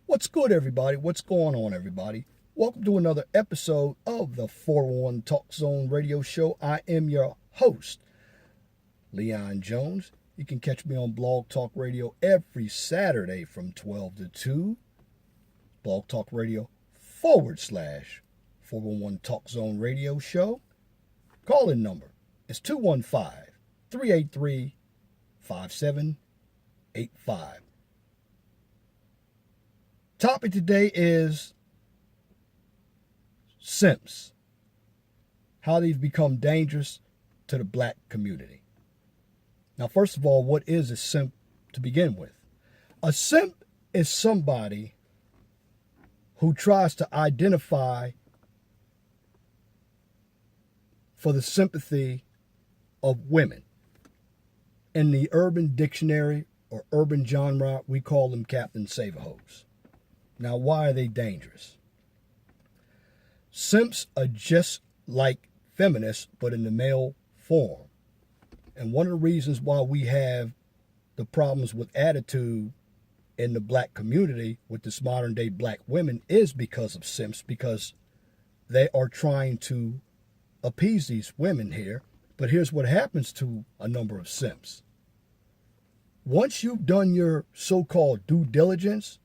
What's good, everybody? What's going on, everybody? Welcome to another episode of the 401 Talk Zone radio show. I am your host, Leon Jones. You can catch me on Blog Talk Radio every Saturday from 12 to 2. Blog Talk Radio / 411 Talk Zone radio show. Call-in number is 215-383-5785. Topic today is SIMPS, how they've become dangerous to the black community. Now, first of all, what is a simp to begin with? A simp is somebody who tries to identify for the sympathy of women. In the urban dictionary or urban genre, we call them Captain Save-A-Hos. Now, why are they dangerous? Simps are just like feminists, but in the male form. And one of the reasons why we have the problems with attitude in the black community with this modern day black women is because of simps, because they are trying to appease these women here. But here's what happens to a number of simps. Once you've done your so-called due diligence,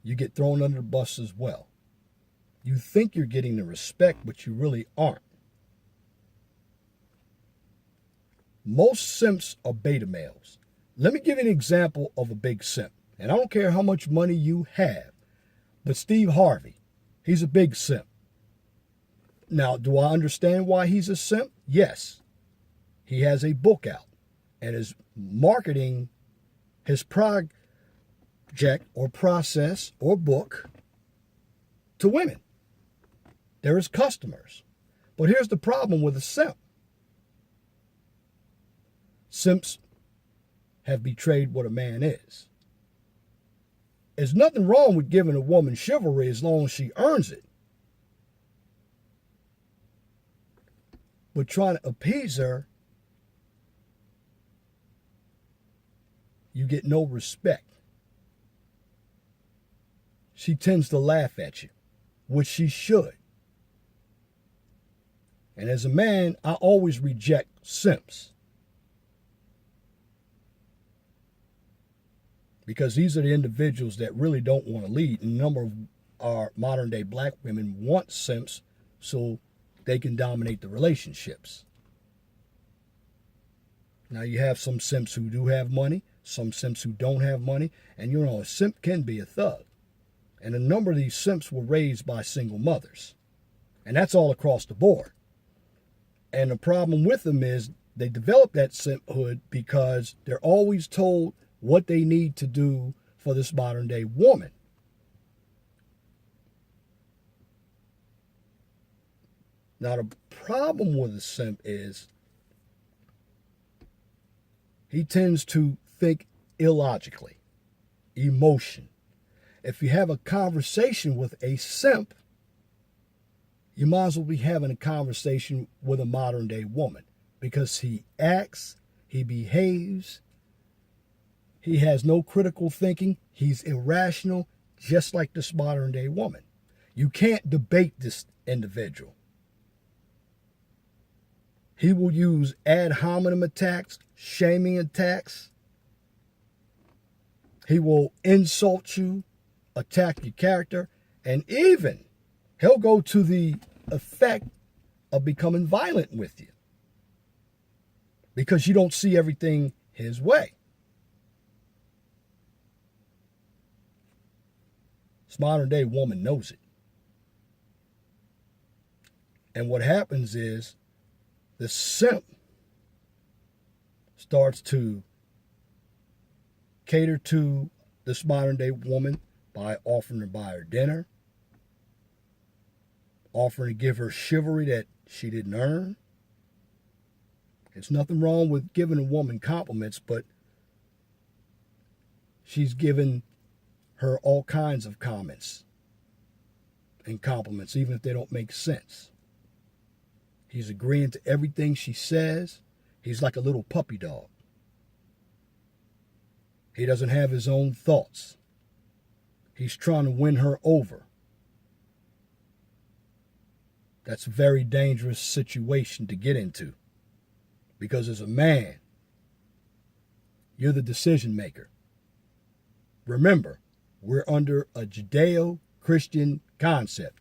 you get thrown under the bus as well. You think you're getting the respect, but you really aren't. Most simps are beta males. Let me give you an example of a big simp. And I don't care how much money you have, but Steve Harvey, he's a big simp. Now, do I understand why he's a simp? Yes. He has a book out and is marketing his project or process or book to women. They're his customers. But here's the problem with a simp. Simps have betrayed what a man is. There's nothing wrong with giving a woman chivalry as long as she earns it. But trying to appease her, you get no respect. She tends to laugh at you, which she should. And as a man, I always reject simps. Because these are the individuals that really don't want to lead. And a number of our modern day black women want simps so they can dominate the relationships. Now you have some simps who do have money, some simps who don't have money. And you know, a simp can be a thug. And a number of these simps were raised by single mothers. And that's all across the board. And the problem with them is they develop that simphood because they're always told what they need to do for this modern day woman. Now, the problem with a simp is he tends to think illogically, emotion. If you have a conversation with a simp, you might as well be having a conversation with a modern day woman because he acts, he behaves, he has no critical thinking, he's irrational, just like this modern day woman. You can't debate this individual. He will use ad hominem attacks, shaming attacks. He will insult you, attack your character, and even he'll go to the effect of becoming violent with you because you don't see everything his way. This modern day woman knows it. And what happens is the simp starts to cater to this modern day woman by offering to buy her dinner, offering to give her chivalry that she didn't earn. There's nothing wrong with giving a woman compliments, but she's given her all kinds of comments and compliments, even if they don't make sense. He's agreeing to everything she says. He's like a little puppy dog. He doesn't have his own thoughts. He's trying to win her over. That's a very dangerous situation to get into. Because as a man, you're the decision maker. Remember, we're under a Judeo-Christian concept.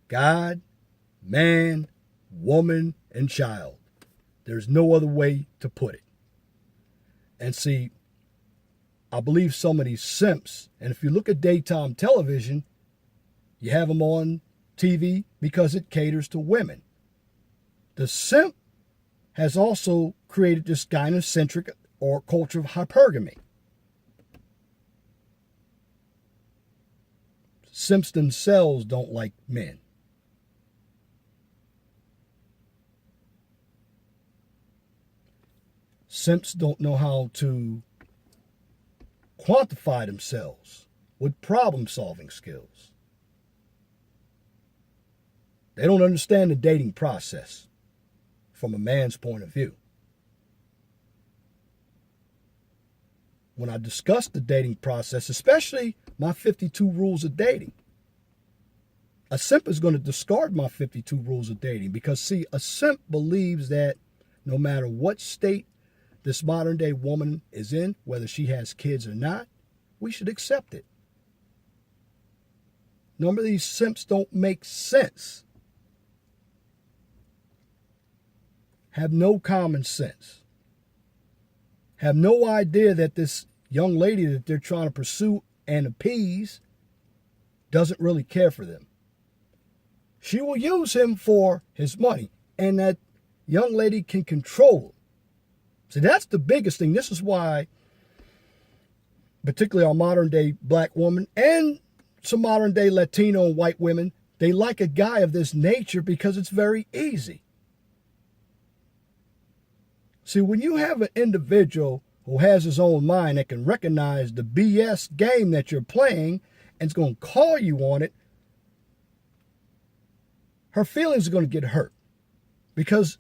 God, man, woman, and child. There's no other way to put it. And see, I believe some of these simps, and if you look at daytime television, you have them on TV because it caters to women. The simp has also created this gynocentric or culture of hypergamy. Simps themselves don't like men. Simps don't know how to quantify themselves with problem-solving skills. They don't understand the dating process from a man's point of view. When I discuss the dating process, especially my 52 rules of dating, a simp is going to discard my 52 rules of dating because, see, a simp believes that no matter what state this modern day woman is in, whether she has kids or not, we should accept it. None of these simps don't make sense. Have no common sense. Have no idea that this young lady that they're trying to pursue and appease doesn't really care for them. She will use him for his money, and that young lady can control him. See, that's the biggest thing. This is why, particularly our modern day black woman and some modern day Latino and white women, they like a guy of this nature because it's very easy. See, when you have an individual who has his own mind that can recognize the BS game that you're playing and is going to call you on it, her feelings are going to get hurt because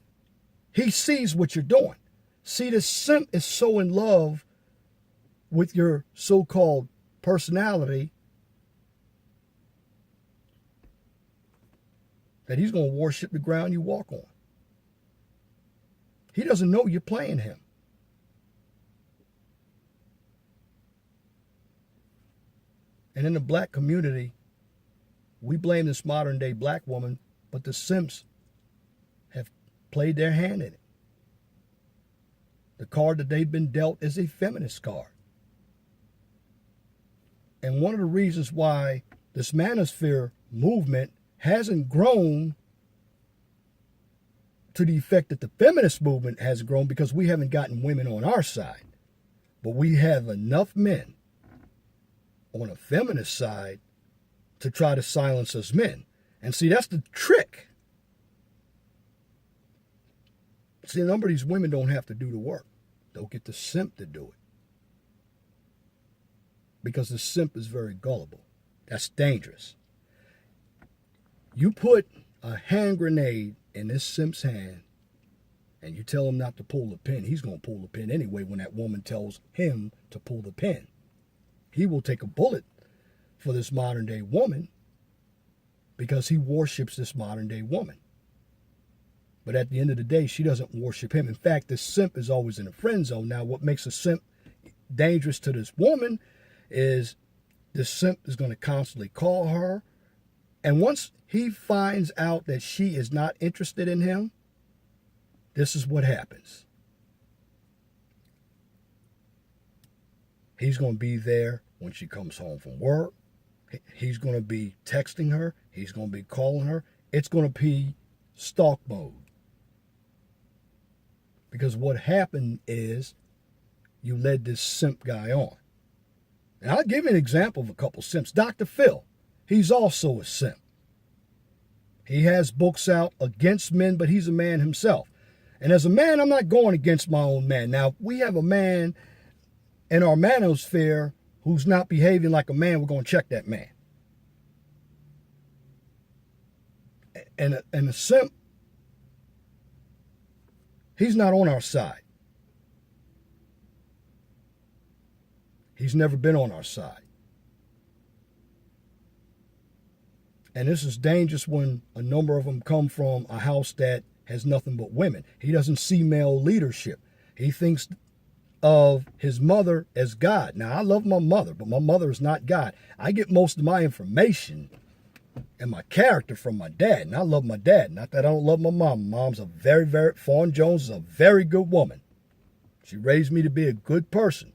he sees what you're doing. See, the simp is so in love with your so-called personality that he's going to worship the ground you walk on. He doesn't know you're playing him. And in the black community, we blame this modern day black woman, but the simps have played their hand in it. The card that they've been dealt is a feminist card. And one of the reasons why this manosphere movement hasn't grown to the effect that the feminist movement has grown, because we haven't gotten women on our side. But we have enough men on a feminist side to try to silence us men. And see, that's the trick. See, a number of these women don't have to do the work. They'll get the simp to do it. Because the simp is very gullible. That's dangerous. You put a hand grenade in this simp's hand and you tell him not to pull the pin, he's going to pull the pin anyway when that woman tells him to pull the pin. He will take a bullet for this modern day woman because he worships this modern day woman. But at the end of the day, she doesn't worship him. In fact, the simp is always in a friend zone. Now, what makes a simp dangerous to this woman is this simp is going to constantly call her. And once he finds out that she is not interested in him, this is what happens. He's going to be there when she comes home from work. He's going to be texting her. He's going to be calling her. It's going to be stalk mode. Because what happened is you led this simp guy on. And I'll give you an example of a couple simps. Dr. Phil, he's also a simp. He has books out against men, but he's a man himself. And as a man, I'm not going against my own man. Now, if we have a man in our manosphere who's not behaving like a man, we're going to check that man. And a simp, he's not on our side. He's never been on our side. And this is dangerous when a number of them come from a house that has nothing but women. He doesn't see male leadership. He thinks of his mother as God. Now, I love my mother, but my mother is not God. I get most of my information and my character from my dad, and I love my dad. Not that I don't love my mom. My mom's a Fawn Jones is a very good woman. She raised me to be a good person.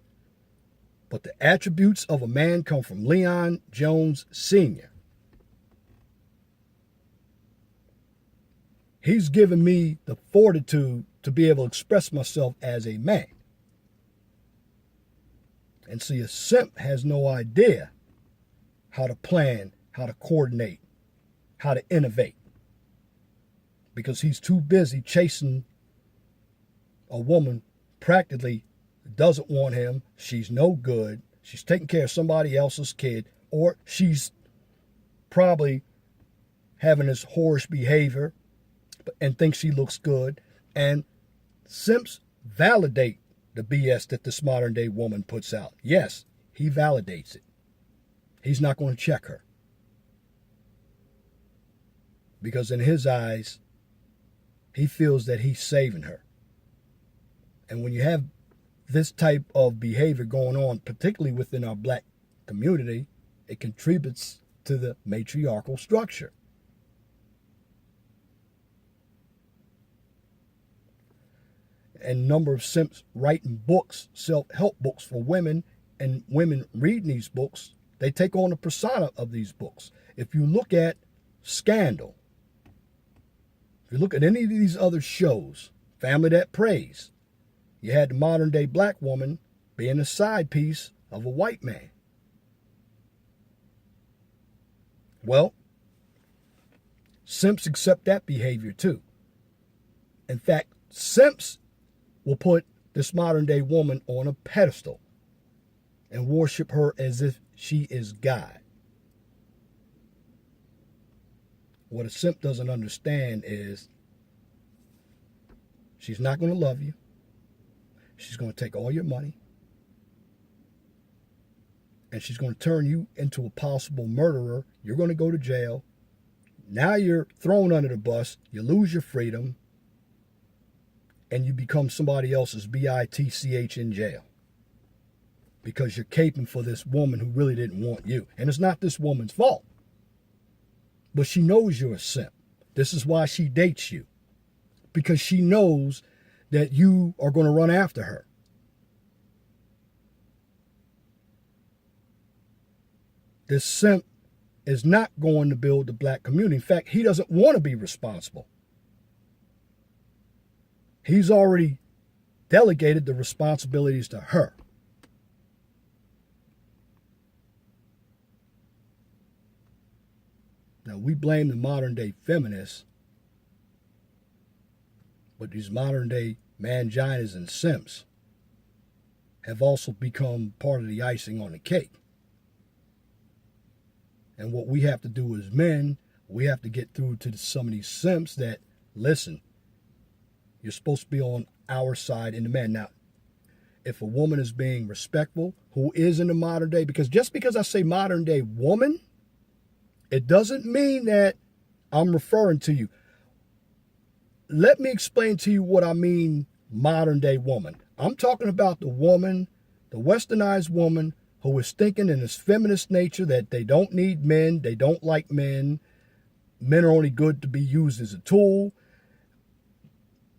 But the attributes of a man come from Leon Jones Sr. He's given me the fortitude to be able to express myself as a man. And see, a simp has no idea how to plan, how to coordinate, how to innovate. Because he's too busy chasing a woman practically doesn't want him. She's no good. She's taking care of somebody else's kid. Or she's probably having this whorish behavior and thinks she looks good. And simps validate the BS that this modern day woman puts out. Yes, he validates it. He's not going to check her. Because in his eyes, he feels that he's saving her. And when you have this type of behavior going on, particularly within our black community, it contributes to the matriarchal structure. And number of simps writing books, self-help books for women, and women reading these books, they take on the persona of these books. If you look at Scandal, if you look at any of these other shows, Family That Prays, you had the modern day black woman being a side piece of a white man. Well, simps accept that behavior too. In fact, simps will put this modern day woman on a pedestal and worship her as if she is God. What a simp doesn't understand is she's not going to love you. She's going to take all your money. And she's going to turn you into a possible murderer. You're going to go to jail. Now you're thrown under the bus. You lose your freedom. And you become somebody else's bitch in jail. Because you're caping for this woman who really didn't want you. And it's not this woman's fault. But she knows you're a simp. This is why she dates you. Because she knows that you are going to run after her. This simp is not going to build the black community. In fact, he doesn't want to be responsible. He's already delegated the responsibilities to her. Now, we blame the modern day feminists, but these modern day manginas and simps have also become part of the icing on the cake. And what we have to do as men, we have to get through to some of these simps that, listen, you're supposed to be on our side in the man. Now, if a woman is being respectful, who is in the modern day, because just because I say modern day woman, it doesn't mean that I'm referring to you. Let me explain to you what I mean modern day woman. I'm talking about the woman, the westernized woman, who is thinking in this feminist nature that they don't need men, they don't like men, men are only good to be used as a tool,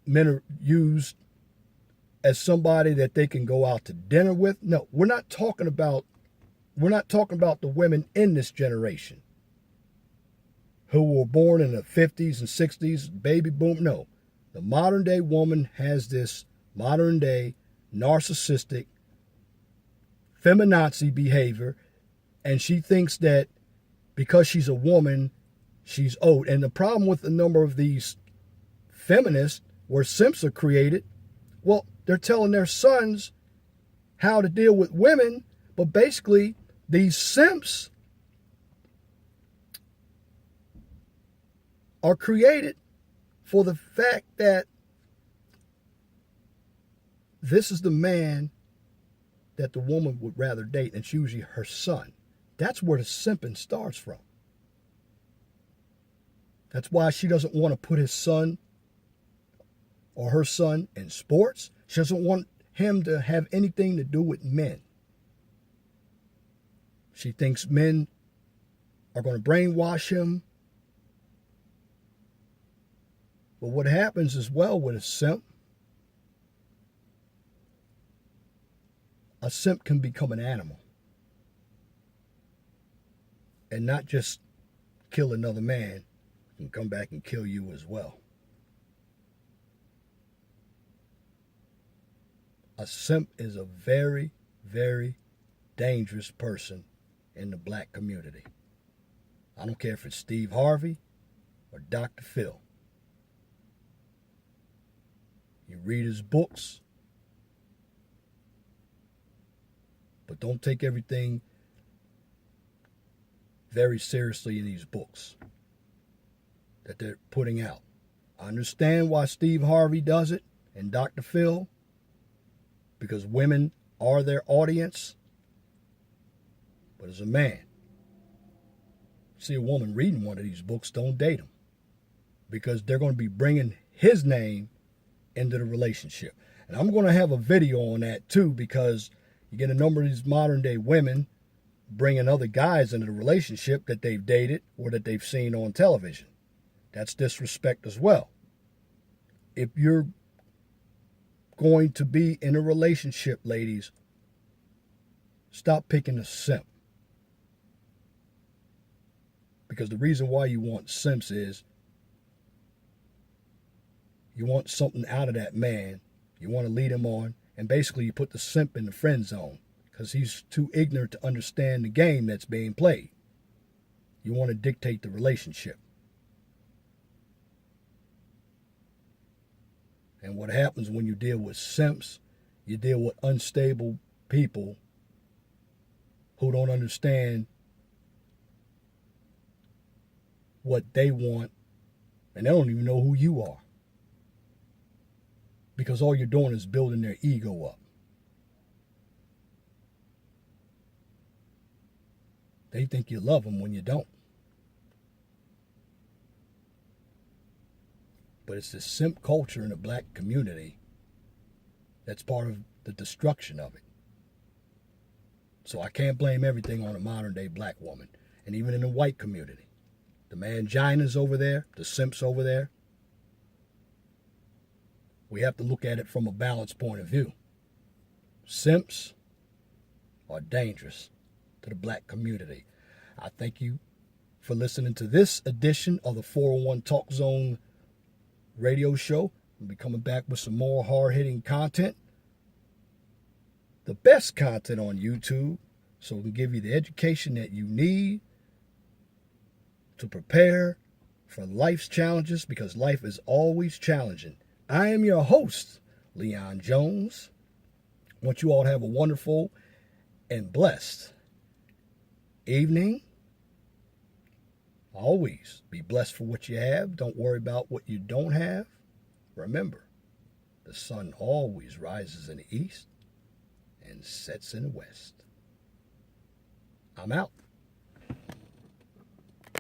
men are used as somebody that they can go out to dinner with. No, we're not talking about the women in this generation who were born in the 50s and 60s, baby boom. No, the modern day woman has this modern day narcissistic feminazi behavior, and she thinks that because she's a woman, she's owed. And the problem with a number of these feminists where simps are created, well, they're telling their sons how to deal with women, but basically these simps are created for the fact that this is the man that the woman would rather date, and it's usually her son. That's where the simping starts from. That's why she doesn't want to put his son or her son in sports. She doesn't want him to have anything to do with men. She thinks men are going to brainwash him. But what happens as well with a simp can become an animal. And not just kill another man, and come back and kill you as well. A simp is a very, very dangerous person in the black community. I don't care if it's Steve Harvey or Dr. Phil. You read his books, but don't take everything very seriously in these books that they're putting out. I understand why Steve Harvey does it and Dr. Phil, because women are their audience. But as a man, see a woman reading one of these books, don't date him, because they're going to be bringing his name into the relationship. And I'm going to have a video on that too, because you get a number of these modern day women bringing other guys into the relationship that they've dated or that they've seen on television. That's disrespect as well. If you're going to be in a relationship, ladies, stop picking a simp. Because the reason why you want simps is you want something out of that man. You want to lead him on. And basically you put the simp in the friend zone because he's too ignorant to understand the game that's being played. You want to dictate the relationship. And what happens when you deal with simps, you deal with unstable people who don't understand what they want, and they don't even know who you are. Because all you're doing is building their ego up. They think you love them when you don't. But it's this simp culture in the black community that's part of the destruction of it. So I can't blame everything on a modern day black woman. And even in the white community. The manginas over there, the simps over there. We have to look at it from a balanced point of view. Simps are dangerous to the black community. I thank you for listening to this edition of the 401 Talk Zone radio show. We'll be coming back with some more hard-hitting content. The best content on YouTube, so we can give you the education that you need to prepare for life's challenges, because life is always challenging. I am your host, Leon Jones. I want you all to have a wonderful and blessed evening. Always be blessed for what you have. Don't worry about what you don't have. Remember, the sun always rises in the east and sets in the west. I'm out.